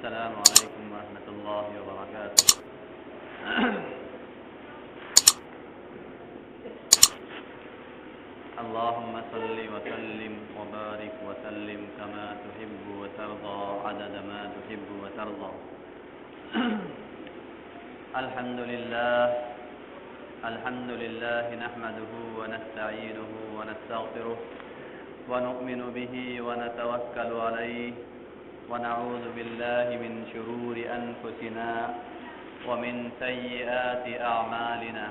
السلام عليكم ورحمة الله وبركاته. اللهم صل وسلم وبارك وسلم كما تحب وترضى عدد ما تحب وترضى. الحمد لله نحمده ونستعينه ونستغفره ونؤمن به ونتوكل عليه ونعوذ بالله من شرور أنفسنا ومن سيئات أعمالنا.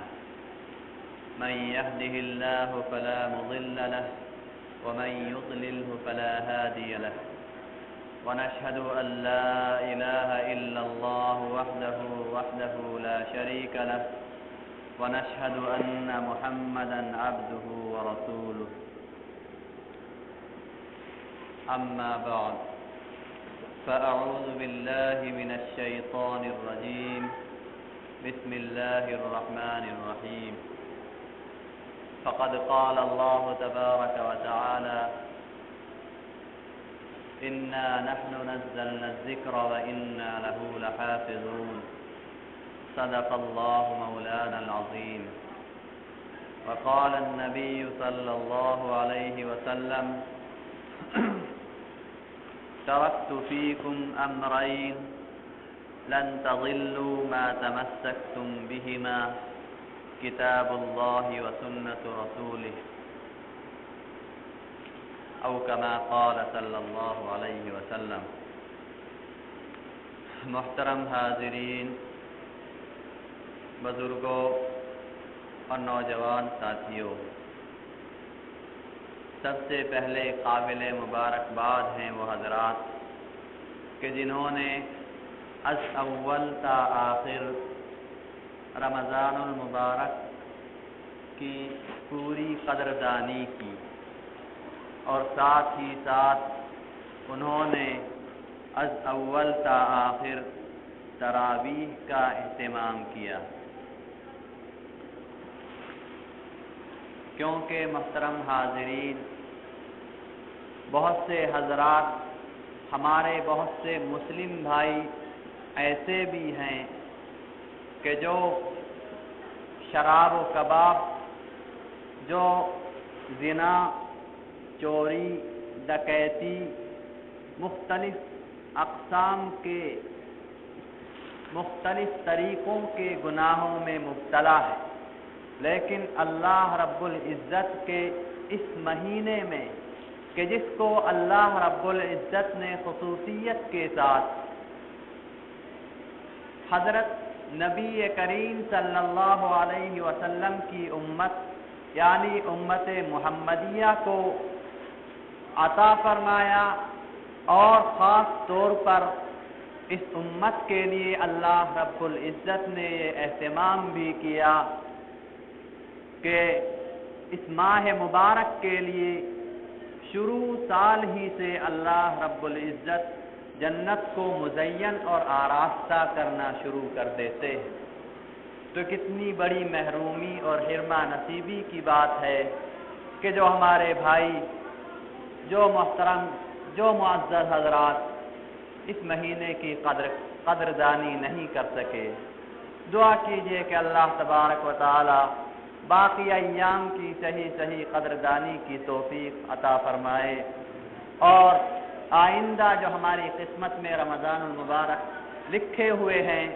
من يهده الله فلا مضل له ومن يضلله فلا هادي له. ونشهد أن لا إله إلا الله وحده لا شريك له. ونشهد أن محمدا عبده ورسوله. أما بعد، فأعوذ بالله من الشيطان الرجيم. بسم الله الرحمن الرحيم. فقد قال الله تبارك وتعالى: إنا نحن نزلنا الذكر وإنا له لحافظون. صدق الله مولانا العظيم. وقال النبي صلى الله عليه وسلم: تركت فيكم أمرين لن تضلوا ما تمسكتم بهما، كتاب الله وسنة رسوله، أو كما قال صلی اللہ علیہ وسلم. محترم حاضرین، بزرگوں اور نوجوان ساتھیوں، سب سے پہلے قابل مبارکباد ہیں وہ حضرات کہ جنہوں نے از اول تا آخر رمضان المبارک کی پوری قدردانی کی، اور ساتھ ہی ساتھ انہوں نے از اول تا آخر تراویح کا اہتمام کیا. کیونکہ محترم حاضرین، بہت سے حضرات، ہمارے بہت سے مسلم بھائی ایسے بھی ہیں کہ جو شراب و کباب، جو زنا، چوری، ڈکیتی، مختلف اقسام کے مختلف طریقوں کے گناہوں میں مبتلا ہے، لیکن اللہ رب العزت کے اس مہینے میں کہ جس کو اللہ رب العزت نے خصوصیت کے ساتھ حضرت نبی کریم صلی اللہ علیہ وسلم کی امت یعنی امت محمدیہ کو عطا فرمایا، اور خاص طور پر اس امت کے لیے اللہ رب العزت نے یہ اہتمام بھی کیا کہ اس ماہ مبارک کے لیے شروع سال ہی سے اللہ رب العزت جنت کو مزین اور آراستہ کرنا شروع کر دیتے ہیں. تو کتنی بڑی محرومی اور حرمہ نصیبی کی بات ہے کہ جو ہمارے بھائی، جو محترم، جو معزز حضرات اس مہینے کی قدردانی نہیں کر سکے. دعا کیجئے کہ اللہ تبارک و تعالی باقی ایام کی صحیح قدردانی کی توفیق عطا فرمائے، اور آئندہ جو ہماری قسمت میں رمضان المبارک لکھے ہوئے ہیں،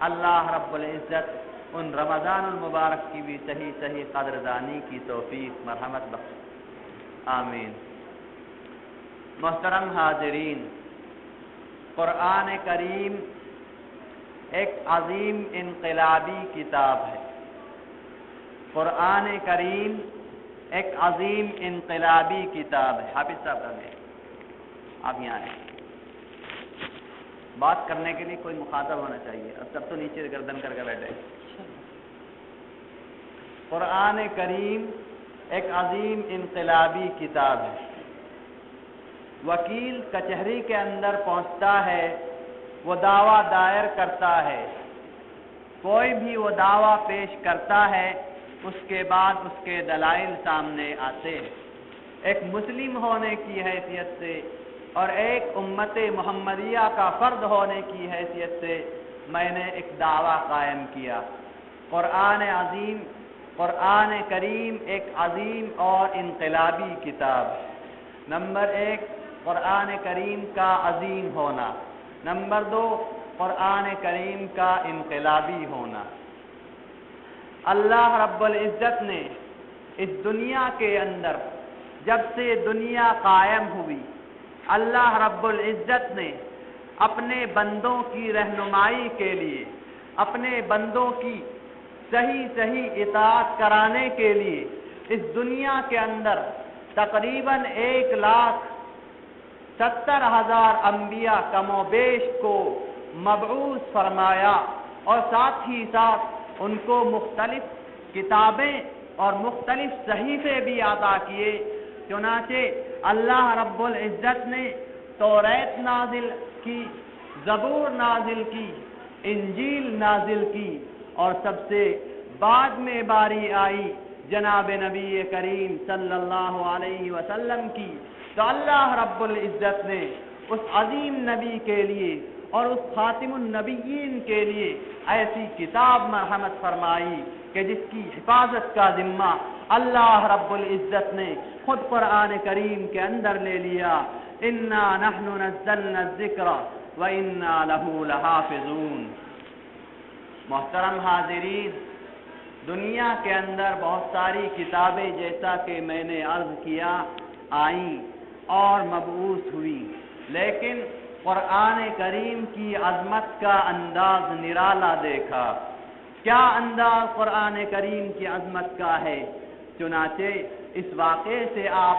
اللہ رب العزت ان رمضان المبارک کی بھی صحیح قدردانی کی توفیق مرحمت بخش. آمین. محترم حاضرین، قرآن کریم ایک عظیم انقلابی کتاب ہے. قرآن کریم ایک عظیم انقلابی کتاب ہے. حافظ صاحب رہے آپ یہاں آئیں. بات کرنے کے لیے کوئی مخاطب ہونا چاہیے، اب سب تو نیچے گردن کر کے بیٹھے. قرآن کریم ایک عظیم انقلابی کتاب ہے. وکیل کچہری کے اندر پہنچتا ہے، وہ دعویٰ دائر کرتا ہے، کوئی بھی وہ دعویٰ پیش کرتا ہے، اس کے بعد اس کے دلائل سامنے آتے ہیں. ایک مسلم ہونے کی حیثیت سے اور ایک امت محمدیہ کا فرد ہونے کی حیثیت سے میں نے ایک دعویٰ قائم کیا۔ قرآن کریم ایک عظیم اور انقلابی کتاب۔ نمبر 1 قرآن کریم کا عظیم ہونا، نمبر 2 قرآن کریم کا انقلابی ہونا۔ اللہ رب العزت نے اس دنیا کے اندر جب سے دنیا قائم ہوئی، اللہ رب العزت نے اپنے بندوں کی رہنمائی کے لیے، اپنے بندوں کی صحیح اطاعت کرانے کے لیے اس دنیا کے اندر تقریباً 1,70,000 انبیاء کم و بیش کو مبعوث فرمایا، اور ساتھ ہی ساتھ ان کو مختلف کتابیں اور مختلف صحیفے بھی عطا کیے۔ چنانچہ اللہ رب العزت نے توریت نازل کی، زبور نازل کی، انجیل نازل کی، اور سب سے بعد میں باری آئی جناب نبی کریم صلی اللہ علیہ وسلم کی، تو اللہ رب العزت نے اس عظیم نبی کے لیے اور اس خاتم النبیین کے لیے ایسی کتاب مرحمت فرمائی کہ جس کی حفاظت کا ذمہ اللہ رب العزت نے خود قرآن کریم کے اندر لے لیا۔ انا نحن نزلنا الذکر وانا له لحافظون۔ محترم حاضرین، دنیا کے اندر بہت ساری کتابیں جیسا کہ میں نے عرض کیا آئیں اور مبعوث ہوئی، لیکن قرآن کریم کی عظمت کا انداز نرالا دیکھا۔ کیا انداز قرآن کریم کی عظمت کا ہے؟ چنانچہ اس واقعے سے آپ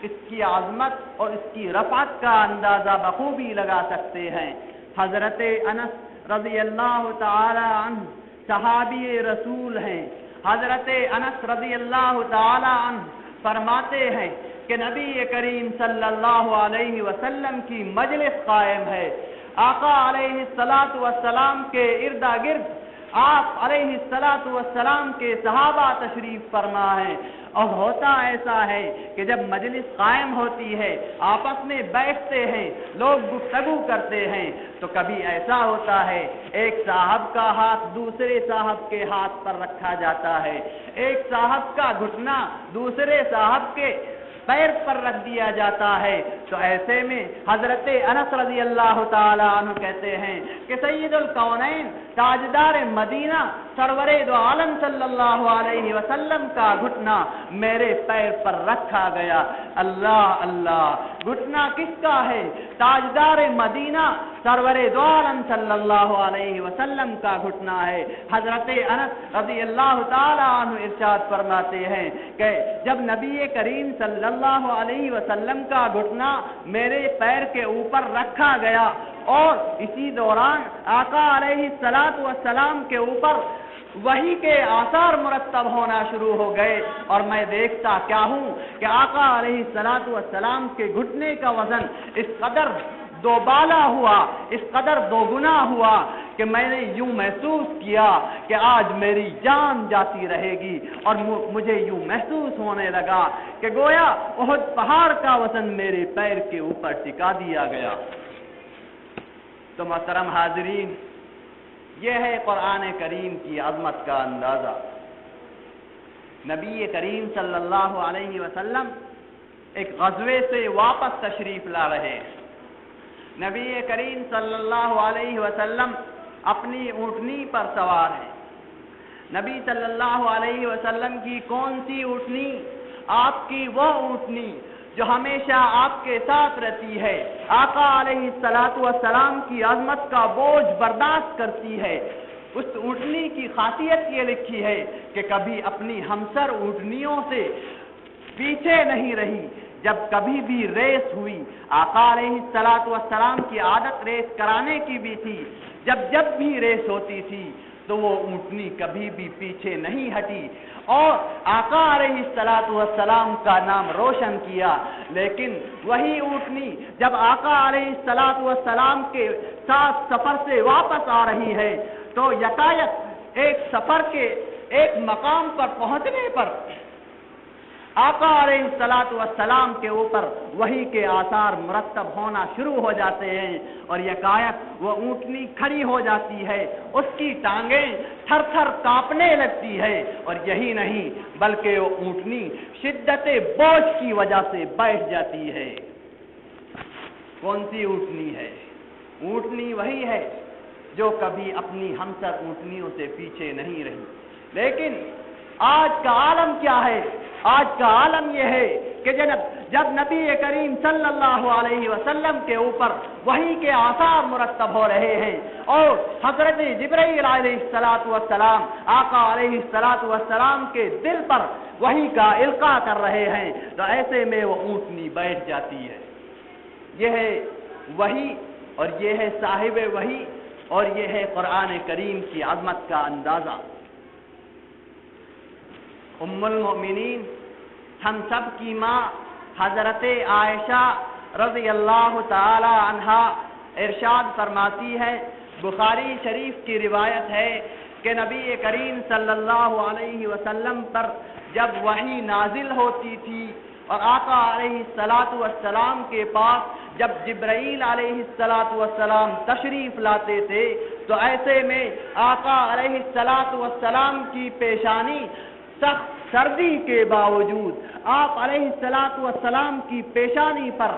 اس کی عظمت اور اس کی رفعت کا اندازہ بخوبی لگا سکتے ہیں۔ حضرت انس رضی اللہ تعالی عنہ صحابی رسول ہیں۔ حضرت انس رضی اللہ تعالی عنہ فرماتے ہیں کہ نبی کریم صلی اللہ علیہ وسلم کی مجلس قائم ہے، آقا علیہ السلام کے ارد گرد آپ علیہ السلام کے صحابہ تشریف فرما ہے، اور ہوتا ایسا ہے کہ جب مجلس قائم ہوتی ہے، آپس میں بیٹھتے ہیں، لوگ گفتگو کرتے ہیں، تو کبھی ایسا ہوتا ہے ایک صاحب کا ہاتھ دوسرے صاحب کے ہاتھ پر رکھا جاتا ہے، ایک صاحب کا گھٹنا دوسرے صاحب کے پیر پر رکھ دیا جاتا ہے۔ تو ایسے میں حضرت انس رضی اللہ تعالی عنہ کہتے ہیں کہ سید الکونین تاجدار مدینہ سرور دو عالم صلی اللہ علیہ وسلم کا گھٹنا میرے پیر پر رکھا گیا۔ اللہ اللہ، گھٹنا کس کا ہے؟ تاجدار مدینہ سرور دو عالم صلی اللہ علیہ وسلم کا گھٹنا ہے۔ حضرت انس رضی اللہ تعالی عنہ ارشاد فرماتے ہیں کہ جب نبی کریم صلی اللہ علیہ وسلم کا گھٹنا میرے پیر کے اوپر رکھا گیا، اور اسی دوران آقا علیہ السلام کے اوپر وحی کے آثار مرتب ہونا شروع ہو گئے، اور میں دیکھتا کیا ہوں کہ آقا علیہ السلام کے گھٹنے کا وزن اس قدر دوبالا ہوا، اس قدر دوگنا ہوا کہ میں نے یوں محسوس کیا کہ آج میری جان جاتی رہے گی، اور مجھے یوں محسوس ہونے لگا کہ گویا احد پہاڑ کا وزن میرے پیر کے اوپر ٹکا دیا گیا۔ تو محترم حاضرین، یہ ہے قرآن کریم کی عظمت کا اندازہ۔ نبی کریم صلی اللہ علیہ وسلم ایک غزوے سے واپس تشریف لا رہے ہیں۔ نبی کریم صلی اللہ علیہ وسلم اپنی اونٹنی پر سوار ہیں۔ نبی صلی اللہ علیہ وسلم کی کون سی اونٹنی؟ آپ کی وہ اونٹنی جو ہمیشہ آپ کے ساتھ رہتی ہے، آقا علیہ السلام کی عظمت کا بوجھ برداشت کرتی ہے۔ اس اونٹنی کی خاصیت یہ لکھی ہے کہ کبھی اپنی ہمسر اونٹنیوں سے پیچھے نہیں رہی۔ جب کبھی بھی ریس ہوئی، آقا علیہ السلام کی عادت ریس کرانے کی بھی تھی، جب بھی ریس ہوتی تھی تو وہ اونٹنی کبھی بھی پیچھے نہیں ہٹی، اور آقا علیہ السلام کا نام روشن کیا۔ لیکن وہی اونٹنی جب آقا علیہ السلام کے ساتھ سفر سے واپس آ رہی ہے تو یکایک ایک سفر کے ایک مقام پر پہنچنے پر آقا علیہ السلام کے اوپر وحی کے آثار مرتب ہونا شروع ہو جاتے ہیں اور یکایک وہ اونٹنی کھڑی ہو جاتی ہے، اس کی ٹانگیں تھر تھر کانپنے لگتی ہے، اور یہی نہیں بلکہ وہ اونٹنی شدت بوجھ کی وجہ سے بیٹھ جاتی ہے۔ کون سی اونٹنی ہے؟ اونٹنی وہی ہے جو کبھی اپنی ہمسر اونٹنیوں سے پیچھے نہیں رہی۔ لیکن آج کا عالم کیا ہے؟ آج کا عالم یہ ہے کہ جب نبی کریم صلی اللہ علیہ وسلم کے اوپر وحی کے آثار مرتب ہو رہے ہیں اور حضرت جبرائیل علیہ السلام آقا علیہ السلام کے دل پر وحی کا القاء کر رہے ہیں، تو ایسے میں وہ اونٹنی بیٹھ جاتی ہے۔ یہ ہے وحی اور یہ ہے صاحب وحی اور یہ ہے قرآن کریم کی عظمت کا اندازہ۔ ام المؤمنین ہم سب کی ماں حضرت عائشہ رضی اللہ تعالی عنہا ارشاد فرماتی ہے، بخاری شریف کی روایت ہے کہ نبی کریم صلی اللہ علیہ وسلم پر جب وحی نازل ہوتی تھی اور آقا علیہ السلام کے پاس جب جبرائیل علیہ السلام تشریف لاتے تھے تو ایسے میں آقا علیہ السلام کی پیشانی سخت سردی کے باوجود آپ علیہ السلام کی پیشانی پر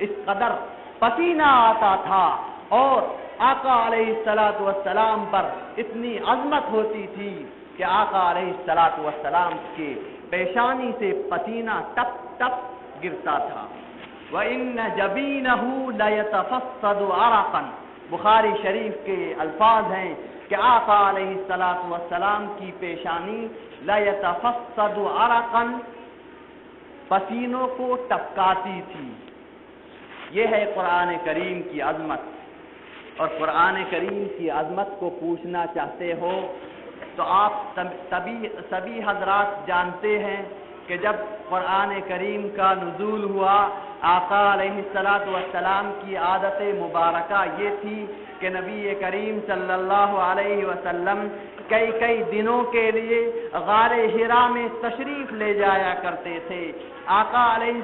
اس قدر پسینہ آتا تھا اور آقا علیہ السلام پر اتنی عظمت ہوتی تھی کہ آقا علیہ السلام کے پیشانی سے پسینہ ٹپ ٹپ گرتا تھا۔ وَإِنَّ جَبِينَهُ لَيَتَفَصَّدُ عَرَقًا، بخاری شریف کے الفاظ ہیں کہ آقا علیہ السلام کی پیشانی لَيَتَفَصَّدُ عَرَقًا، پسینوں کو ٹپکاتی تھی۔ یہ ہے قرآن کریم کی عظمت، اور قرآن کریم کی عظمت کو پوچھنا چاہتے ہو تو آپ سبھی حضرات جانتے ہیں کہ جب قرآن کریم کا نزول ہوا، آقا علیہ السلام کی عادت مبارکہ یہ تھی کہ نبی کریم صلی اللہ علیہ وسلم کئی دنوں کے لیے غار حرا میں تشریف لے جایا کرتے تھے۔ آقا علیہ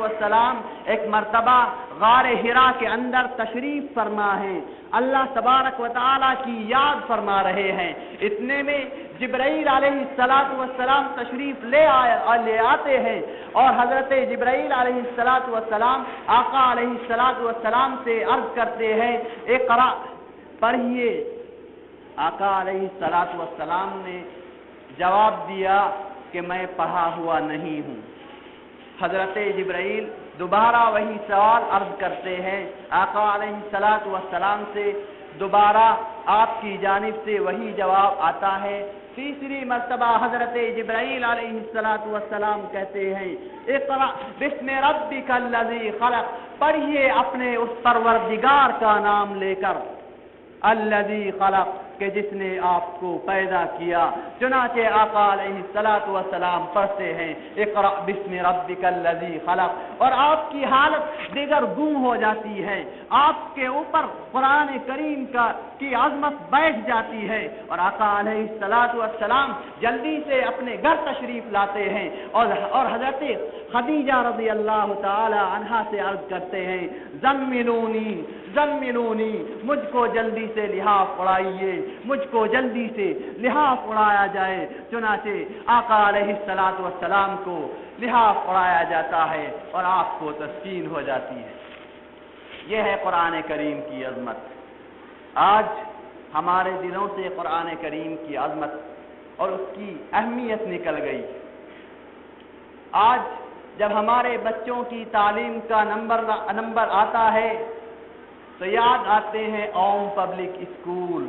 السلام ایک مرتبہ غار حرا کے اندر تشریف فرما ہے، اللہ تبارک و تعالی کی یاد فرما رہے ہیں، اتنے میں جبرائیل علیہ السلام تشریف لے آتے ہیں اور حضرت جبرائیل علیہ السلام آقا علیہ السلام سے عرض کرتے ہیں اقرأ، پڑھیے۔ آقا علیہ السلام نے جواب دیا کہ میں پڑھا ہوا نہیں ہوں۔ حضرت جبرائیل دوبارہ وہی سوال عرض کرتے ہیں آقا علیہ السلام سے، دوبارہ آپ کی جانب سے وہی جواب آتا ہے۔ تیسری مرتبہ حضرت جبرائیل علیہ السلام کہتے ہیں اقرأ بسم ربک الذی خلق، پڑھیے اپنے اس پروردگار کا نام لے کر، الذی خلق، کہ جس نے آپ کو پیدا کیا۔ چنانچہ آقا علیہ السلام پڑھتے ہیں اقرأ بسم ربک الذی خلق، اور آپ کی حالت دیگر گم ہو جاتی ہے، آپ کے اوپر قرآن کریم کی عظمت بیٹھ جاتی ہے، اور آقا علیہ السلام جلدی سے اپنے گھر تشریف لاتے ہیں اور حضرت خدیجہ رضی اللہ تعالی عنہا سے عرض کرتے ہیں زملونی زملونی، مجھ کو جلدی سے لحاف اڑائیے، مجھ کو جلدی سے لحاف اڑایا جائے۔ چنانچہ آقا علیہ السلام کو لحاف اڑایا جاتا ہے اور آپ کو تسکین ہو جاتی ہے۔ یہ ہے قرآن کریم کی عظمت۔ آج ہمارے دلوں سے قرآن کریم کی عظمت اور اس کی اہمیت نکل گئی۔ آج جب ہمارے بچوں کی تعلیم کا نمبر آتا ہے تو یاد آتے ہیں اوم پبلک اسکول،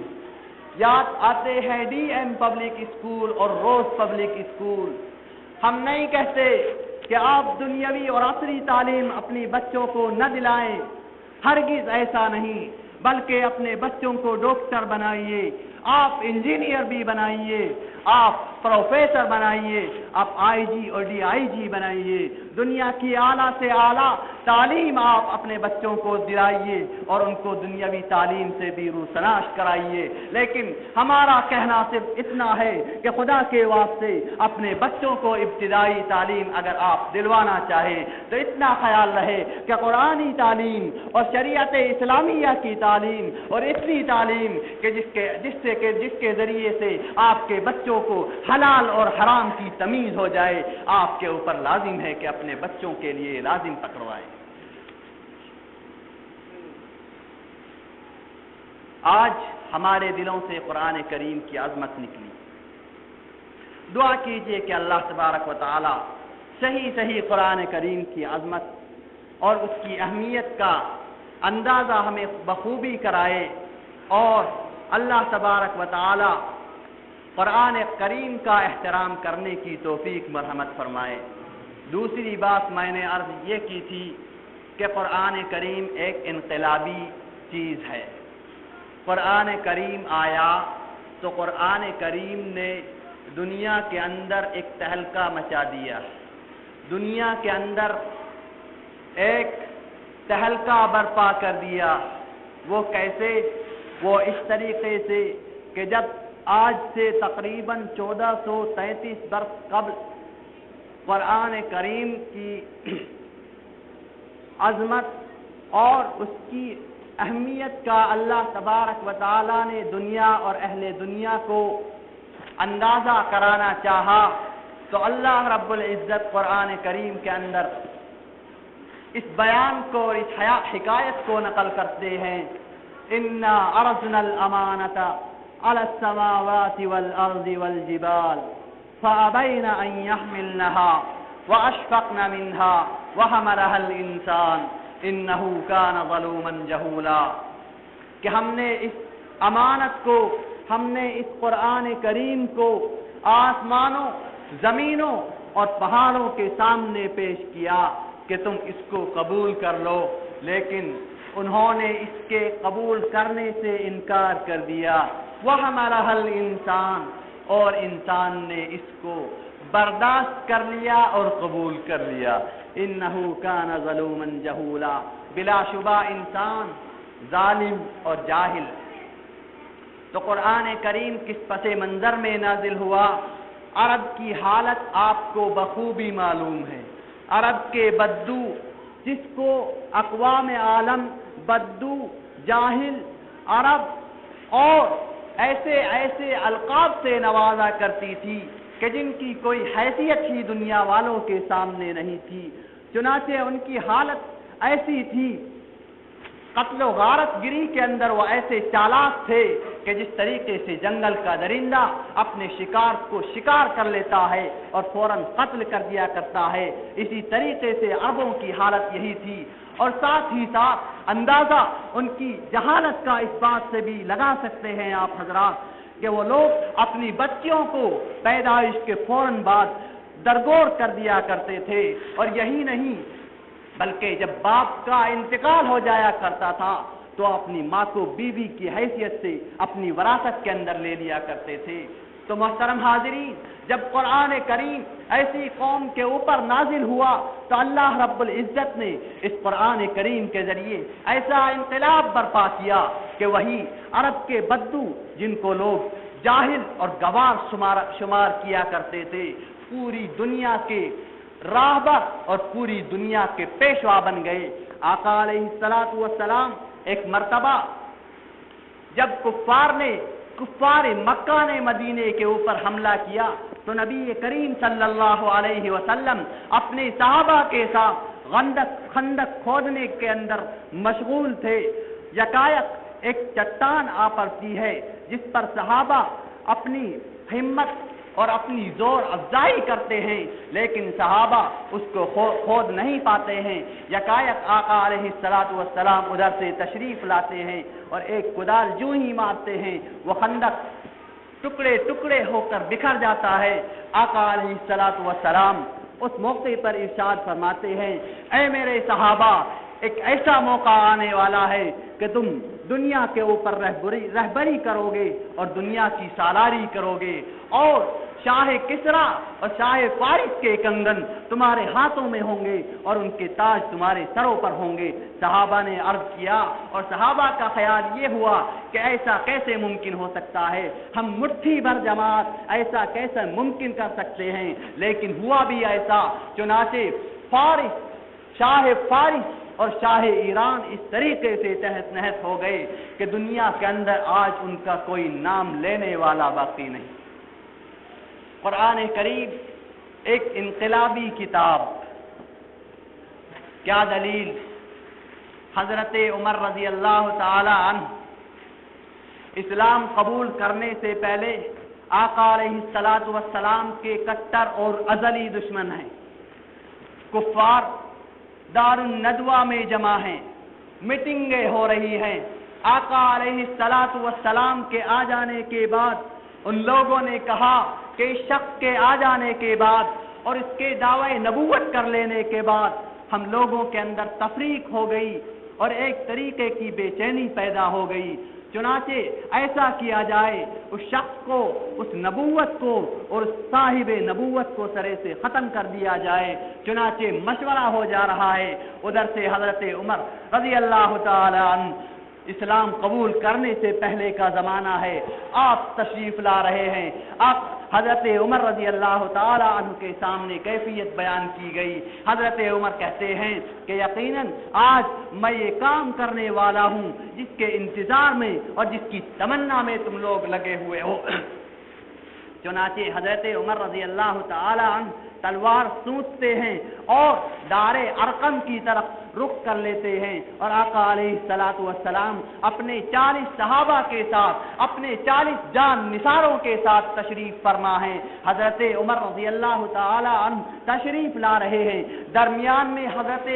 یاد آتے ہیں ڈی ایم پبلک اسکول اور روز پبلک اسکول۔ ہم نہیں کہتے کہ آپ دنیاوی اور عصری تعلیم اپنی بچوں کو نہ دلائیں، ہرگز ایسا نہیں، بلکہ اپنے بچوں کو ڈاکٹر بنائیے، آپ انجینئر بھی بنائیے، آپ پروفیسر بنائیے، آپ آئی جی اور ڈی آئی جی بنائیے، دنیا کی اعلیٰ سے اعلیٰ تعلیم آپ اپنے بچوں کو دلائیے اور ان کو دنیاوی تعلیم سے بھی روشناس کرائیے، لیکن ہمارا کہنا صرف اتنا ہے کہ خدا کے واسطے اپنے بچوں کو ابتدائی تعلیم اگر آپ دلوانا چاہیں تو اتنا خیال رہے کہ قرآنی تعلیم اور شریعت اسلامیہ کی تعلیم اور اتنی تعلیم کہ جس کے ذریعے سے آپ کے بچوں کو حلال اور حرام کی تمیز ہو جائے، آپ کے اوپر لازم ہے کہ اپنے بچوں کے لیے لازم پکڑوائے۔ آج ہمارے دلوں سے قرآن کریم کی عظمت نکلی، دعا کیجئے کہ اللہ تبارک و تعالی صحیح قرآن کریم کی عظمت اور اس کی اہمیت کا اندازہ ہمیں بخوبی کرائے، اور اللہ تبارک و تعالی قرآن کریم کا احترام کرنے کی توفیق مرحمت فرمائے۔ دوسری بات میں نے عرض یہ کی تھی کہ قرآن کریم ایک انقلابی چیز ہے۔ قرآن کریم آیا تو قرآن کریم نے دنیا کے اندر ایک تہلکہ مچا دیا، دنیا کے اندر ایک تہلکہ برپا کر دیا۔ وہ کیسے؟ وہ اس طریقے سے کہ جب آج سے تقریباً 1433 برس قبل قرآن کریم کی عظمت اور اس کی اہمیت کا اللہ تبارک و تعالی نے دنیا اور اہل دنیا کو اندازہ کرانا چاہا تو اللہ رب العزت قرآن کریم کے اندر اس بیان کو اور اس حکایت کو نقل کرتے ہیں، اِنَّا عَرَضْنَا الْأَمَانَةَ عَلَى السَّمَاوَاتِ وَالْأَرْضِ وَالْجِبَالِ فَأَبَيْنَ أَن يَحْمِلْنَهَا وَأَشْفَقْنَ مِنْهَا وَحَمَلَهَا الْإِنسَانُ إِنَّهُ كَانَ ظَلُومًا جَهُولًا، کہ ہم نے اس امانت کو، ہم نے اس قرآن کریم کو آسمانوں، زمینوں اور پہاڑوں کے سامنے پیش کیا کہ تم اس کو قبول کر لو، لیکن انہوں نے اس کے قبول کرنے سے انکار کر دیا۔ وَحَمَلَهَا الْإِنسَانُ، اور انسان نے اس کو برداشت کر لیا اور قبول کر لیا۔ إِنَّهُ كَانَ ظَلُومًا جَهُولًا، بلا شبہ انسان ظالم اور جاہل۔ تو قرآن کریم کس پس منظر میں نازل ہوا؟ عرب کی حالت آپ کو بخوبی معلوم ہے۔ عرب کے بدو، جس کو اقوام عالم بدو، جاہل، عرب اور ایسے القاب سے نوازا کرتی تھی کہ جن کی کوئی حیثیت ہی دنیا والوں کے سامنے نہیں تھی، چنانچہ ان کی حالت ایسی تھی، قتل و غارت گری کے اندر وہ ایسے چالاک تھے کہ جس طریقے سے جنگل کا درندہ اپنے شکار کو شکار کر لیتا ہے اور فوراً قتل کر دیا کرتا ہے، اسی طریقے سے عربوں کی حالت یہی تھی۔ اور ساتھ ہی ساتھ اندازہ ان کی جہالت کا اس بات سے بھی لگا سکتے ہیں آپ حضرات کہ وہ لوگ اپنی بچیوں کو پیدائش کے فوراً بعد درگور کر دیا کرتے تھے، اور یہی نہیں بلکہ جب باپ کا انتقال ہو جایا کرتا تھا تو اپنی ماں کو بیوی کی حیثیت سے اپنی وراثت کے اندر لے لیا کرتے تھے۔ تو محترم حاضرین، جب قرآن کریم ایسی قوم کے اوپر نازل ہوا تو اللہ رب العزت نے اس قرآن کریم کے ذریعے ایسا انقلاب برپا کیا کہ وہی عرب کے بدو، جن کو لوگ جاہل اور گوار شمار کیا کرتے تھے، پوری دنیا کے راہبر اور پوری دنیا کے پیشوا بن گئے۔ آقا علیہ الصلوۃ والسلام ایک مرتبہ جب کفار مکہ نے مدینے کے اوپر حملہ کیا تو نبی کریم صلی اللہ علیہ وسلم اپنے صحابہ کے ساتھ خندق کھودنے کے اندر مشغول تھے۔ یکایک ایک چٹان آ پڑتی ہے جس پر صحابہ اپنی ہمت اور اپنی زور افزائی کرتے ہیں، لیکن صحابہ اس کو کھود نہیں پاتے ہیں۔ یکایک آقا علیہ الصلوۃ والسلام ادھر سے تشریف لاتے ہیں اور ایک کدال جو ہی مارتے ہیں وہ خندق ٹکڑے ٹکڑے ہو کر بکھر جاتا ہے۔ آقا علیہ الصلوۃ والسلام اس موقع پر ارشاد فرماتے ہیں، اے میرے صحابہ، ایک ایسا موقع آنے والا ہے کہ تم دنیا کے اوپر رہبری کرو گے اور دنیا کی سالاری کرو گے، اور شاہ کسرا اور شاہ فارس کے کنگن تمہارے ہاتھوں میں ہوں گے اور ان کے تاج تمہارے سروں پر ہوں گے۔ صحابہ نے عرض کیا اور صحابہ کا خیال یہ ہوا کہ ایسا کیسے ممکن ہو سکتا ہے، ہم مٹھی بھر جماعت ایسا کیسے ممکن کر سکتے ہیں؟ لیکن ہوا بھی ایسا، چنانچہ شاہ فارس اور شاہ ایران اس طریقے سے تحت نحت ہو گئے کہ دنیا کے اندر آج ان کا کوئی نام لینے والا باقی نہیں۔ قرآن کریم ایک انقلابی کتاب، کیا دلیل؟ حضرت عمر رضی اللہ تعالی عنہ اسلام قبول کرنے سے پہلے آقا علیہ الصلاۃ والسلام کے کٹر اور ازلی دشمن ہیں۔ کفار دار الندوہ میں جمع ہیں، میٹنگیں ہو رہی ہیں۔ آقا علیہ الصلاۃ والسلام کے آ جانے کے بعد ان لوگوں نے کہا کہ اس شخص کے آ جانے کے بعد اور اس کے دعوی نبوت کر لینے کے بعد ہم لوگوں کے اندر تفریق ہو گئی اور ایک طریقے کی بے چینی پیدا ہو گئی، چنانچہ ایسا کیا جائے اس شخص کو، اس نبوت کو اور اس صاحب نبوت کو سرے سے ختم کر دیا جائے۔ چنانچہ مشورہ ہو جا رہا ہے۔ ادھر سے حضرت عمر رضی اللہ تعالی عنہ، اسلام قبول کرنے سے پہلے کا زمانہ ہے، آپ تشریف لا رہے ہیں۔ آپ حضرت عمر رضی اللہ تعالی عنہ کے سامنے کیفیت بیان کی گئی۔ حضرت عمر کہتے ہیں کہ یقیناً آج میں یہ کام کرنے والا ہوں جس کے انتظار میں اور جس کی تمنا میں تم لوگ لگے ہوئے ہو۔ چنانچہ حضرت عمر رضی اللہ تعالی عنہ تلوار سونتتے ہیں اور دار ارقم کی طرف رخ کر لیتے ہیں، اور آقا علیہ الصلاۃ والسلام اپنے 40 صحابہ کے ساتھ، اپنے 40 جان نثاروں کے ساتھ تشریف فرما ہیں۔ حضرت عمر رضی اللہ تعالی عنہ تشریف لا رہے ہیں، درمیان میں حضرت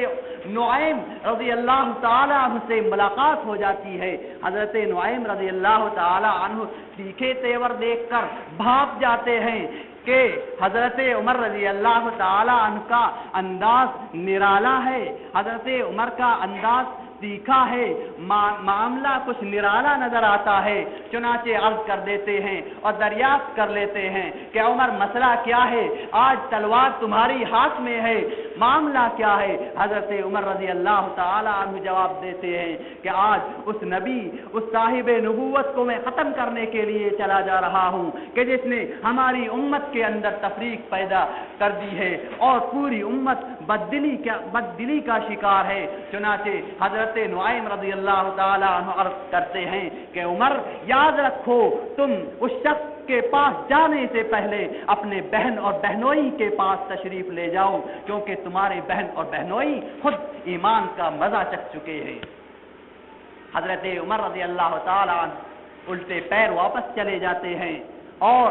نعیم رضی اللہ تعالی عنہ سے ملاقات ہو جاتی ہے۔ حضرت نعیم رضی اللہ تعالی عنہ تیکھے تیور دیکھ کر بھاپ جاتے ہیں کہ حضرت عمر رضی اللہ تعالی عنہ کا انداز نرالا ہے، حضرت عمر کا انداز تیکھا ہے، معاملہ کچھ نرالا نظر آتا ہے۔ چنانچہ عرض کر دیتے ہیں اور دریافت کر لیتے ہیں کہ عمر مسئلہ کیا ہے؟ آج تلوار تمہاری ہاتھ میں ہے، معاملہ کیا ہے؟ حضرت عمر رضی اللہ تعالی عنہ جواب دیتے ہیں کہ آج اس نبی، اس صاحب نبوت کو میں ختم کرنے کے لیے چلا جا رہا ہوں کہ جس نے ہماری امت کے اندر تفریق پیدا کر دی ہے اور پوری امت بددلی کا شکار ہے۔ چنانچہ حضرت نعیم رضی اللہ تعالی عنہ عرض کرتے ہیں کہ عمر یاد رکھو، تم اس شخص کے پاس جانے سے پہلے اپنے بہن اور بہنوئی کے پاس تشریف لے جاؤ، کیونکہ تمہارے بہن اور بہنوئی خود ایمان کا مزہ چکھ چکے ہیں۔ حضرت عمر رضی اللہ تعالی عنہ الٹے پیر واپس چلے جاتے ہیں اور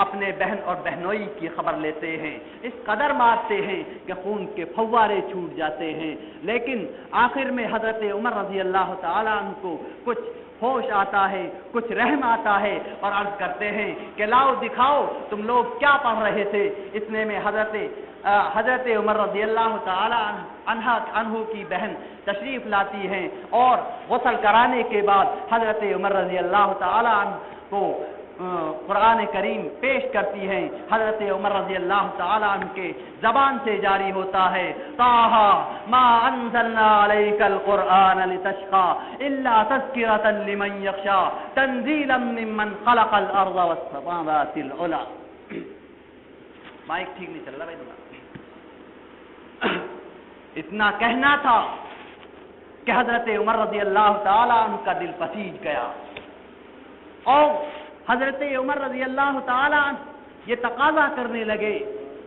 اپنے بہن اور بہنوئی کی خبر لیتے ہیں، اس قدر مارتے ہیں کہ خون کے فوارے چھوٹ جاتے ہیں۔ لیکن آخر میں حضرت عمر رضی اللہ تعالی عنہ کو کچھ ہوش آتا ہے، کچھ رحم آتا ہے اور عرض کرتے ہیں کہ لاؤ دکھاؤ تم لوگ کیا پڑھ رہے تھے۔ اتنے میں حضرت عمر رضی اللہ تعالی عنہ کی بہن تشریف لاتی ہیں اور غسل کرانے کے بعد حضرت عمر رضی اللہ تعالی عنہ کو قرآن کریم پیش کرتی ہیں۔ حضرت عمر رضی اللہ تعالی عنہ کے زبان سے جاری ہوتا ہے، طٰہ ما انزلنا علیک القرآن لتشقى الا تذکرۃ لمن یخشى تنزیلا ممن خلق الارض والسماوات العلی۔ مائک ٹھیک نہیں چل رہا بھائی تمہارا۔ اتنا کہنا تھا کہ حضرت عمر رضی اللہ تعالی عنہ کا دل پسیج گیا اور حضرت عمر رضی اللہ تعالی عنہ یہ تقاضا کرنے لگے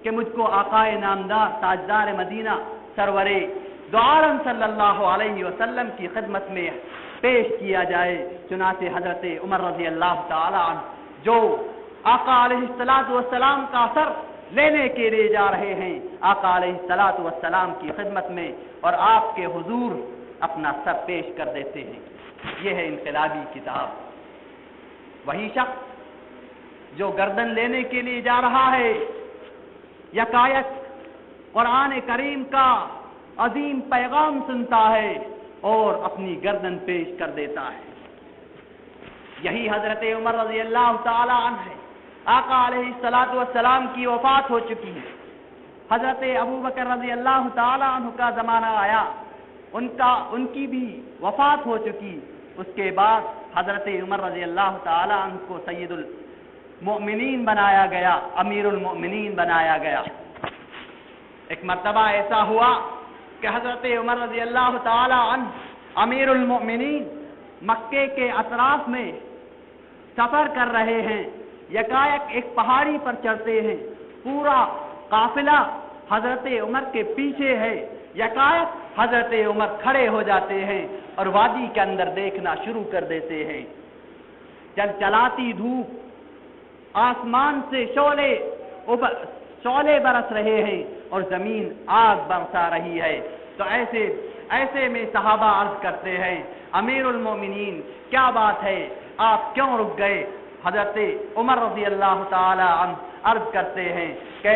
کہ مجھ کو آقائے نامدار تاجدار مدینہ سرور دو عالم صلی اللہ علیہ وسلم کی خدمت میں پیش کیا جائے۔ چنانچہ حضرت عمر رضی اللہ تعالی عنہ جو آقا علیہ الصلاۃ والسلام کا سر لینے کے لیے جا رہے ہیں، آقا علیہ الصلاۃ والسلام کی خدمت میں اور آپ کے حضور اپنا سر پیش کر دیتے ہیں۔ یہ ہے انقلابی کتاب۔ وہی شخص جو گردن لینے کے لیے جا رہا ہے، یکایک قرآن کریم کا عظیم پیغام سنتا ہے اور اپنی گردن پیش کر دیتا ہے۔ یہی حضرت عمر رضی اللہ تعالی عنہ ہے۔ آقا علیہ الصلوۃ والسلام کی وفات ہو چکی ہے، حضرت ابوبکر رضی اللہ تعالی عنہ کا زمانہ آیا، ان کی بھی وفات ہو چکی۔ اس کے بعد حضرت عمر رضی اللہ تعالی عنہ کو سید المؤمنین بنایا گیا، امیر المؤمنین بنایا گیا۔ ایک مرتبہ ایسا ہوا کہ حضرت عمر رضی اللہ تعالی عنہ امیر المؤمنین مکے کے اطراف میں سفر کر رہے ہیں، یکایک ایک پہاڑی پر چڑھتے ہیں، پورا قافلہ حضرت عمر کے پیچھے ہے، یکایک حضرت عمر کھڑے ہو جاتے ہیں اور وادی کے اندر دیکھنا شروع کر دیتے ہیں۔ چلاتی دھوپ، آسمان سے شعلے برس رہے ہیں اور زمین آگ برسا رہی ہے۔ تو ایسے میں صحابہ عرض کرتے ہیں، امیر المومنین کیا بات ہے، آپ کیوں رک گئے؟ حضرت عمر رضی اللہ تعالی عنہ عرض کرتے ہیں کہ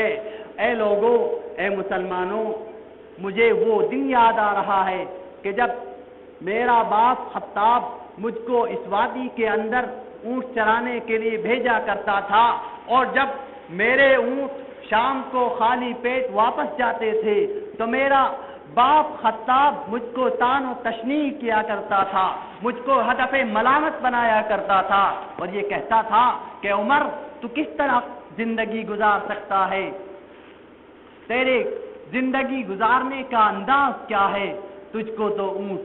اے لوگوں، اے مسلمانوں، مجھے وہ دن یاد آ رہا ہے کہ جب میرا باپ خطاب مجھ کو اس وادی کے اندر اونٹ چرانے کے لیے بھیجا کرتا تھا، اور جب میرے اونٹ شام کو خالی پیٹ واپس جاتے تھے تو میرا باپ خطاب مجھ کو طعن و تشنیع کیا کرتا تھا، مجھ کو ہدف ملامت بنایا کرتا تھا، اور یہ کہتا تھا کہ عمر تو کس طرح زندگی گزار سکتا ہے، تیرے زندگی گزارنے کا انداز کیا ہے، تجھ کو تو اونٹ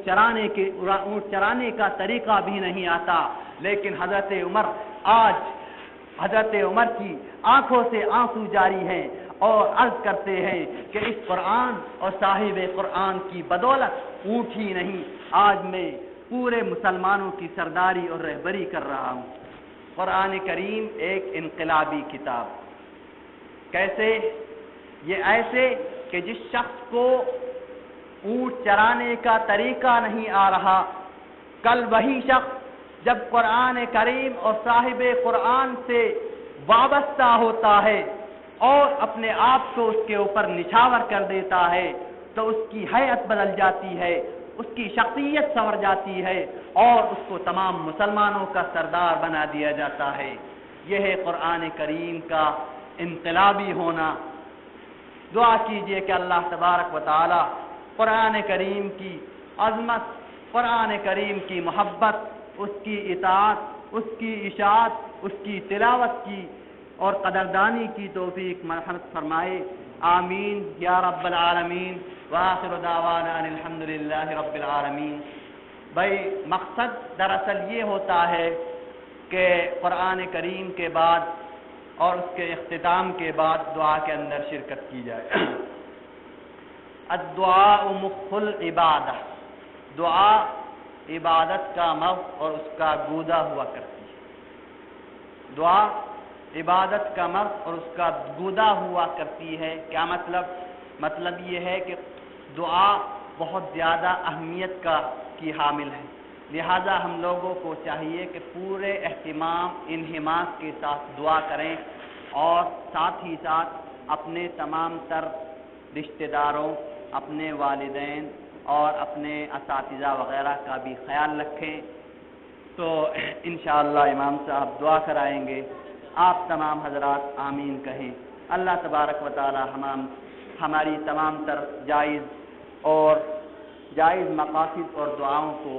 چرانے کا طریقہ بھی نہیں آتا۔ لیکن حضرت عمر کی آنکھوں سے آنسو جاری ہیں اور عرض کرتے ہیں کہ اس قرآن اور صاحب قرآن کی بدولت اونٹ ہی نہیں، آج میں پورے مسلمانوں کی سرداری اور رہبری کر رہا ہوں۔ قرآن کریم ایک انقلابی کتاب، کیسے؟ یہ ایسے کہ جس شخص کو اونٹ چرانے کا طریقہ نہیں آ رہا، کل وہی شخص جب قرآن کریم اور صاحب قرآن سے وابستہ ہوتا ہے اور اپنے آپ کو اس کے اوپر نچھاور کر دیتا ہے تو اس کی حیت بدل جاتی ہے، اس کی شخصیت سنور جاتی ہے اور اس کو تمام مسلمانوں کا سردار بنا دیا جاتا ہے۔ یہ ہے قرآن کریم کا انقلابی ہونا۔ دعا کیجئے کہ اللہ تبارک و تعالی قرآن کریم کی عظمت، قرآن کریم کی محبت، اس کی اطاعت، اس کی اشاعت، اس کی تلاوت کی اور قدردانی کی توفیق مرحمت فرمائے۔ آمین یا رب العالمین، وآخر دعوانا ان الحمدللہ رب العالمین۔ بھائی مقصد دراصل یہ ہوتا ہے کہ قرآن کریم کے بعد اور اس کے اختتام کے بعد دعا کے اندر شرکت کی جائے۔ الدعاء مخ العبادہ، دعا عبادت کا مغز اور اس کا گودا ہوا کرتی ہے۔ دعا عبادت کا مغز اور اس کا گودا ہوا کرتی ہے۔ کیا مطلب؟ مطلب یہ ہے کہ دعا بہت زیادہ اہمیت کی حامل ہے، لہذا ہم لوگوں کو چاہیے کہ پورے اہتمام انہماک کے ساتھ دعا کریں اور ساتھ ہی ساتھ اپنے تمام تر رشتہ داروں، اپنے والدین اور اپنے اساتذہ وغیرہ کا بھی خیال رکھیں۔ تو انشاءاللہ امام صاحب دعا کرائیں گے، آپ تمام حضرات آمین کہیں۔ اللہ تبارک و تعالی ہماری تمام تر جائز مقاصد اور دعاؤں کو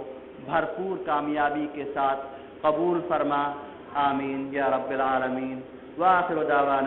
بھرپور کامیابی کے ساتھ قبول فرما، آمین یا رب العالمین۔ وآخر دعوانا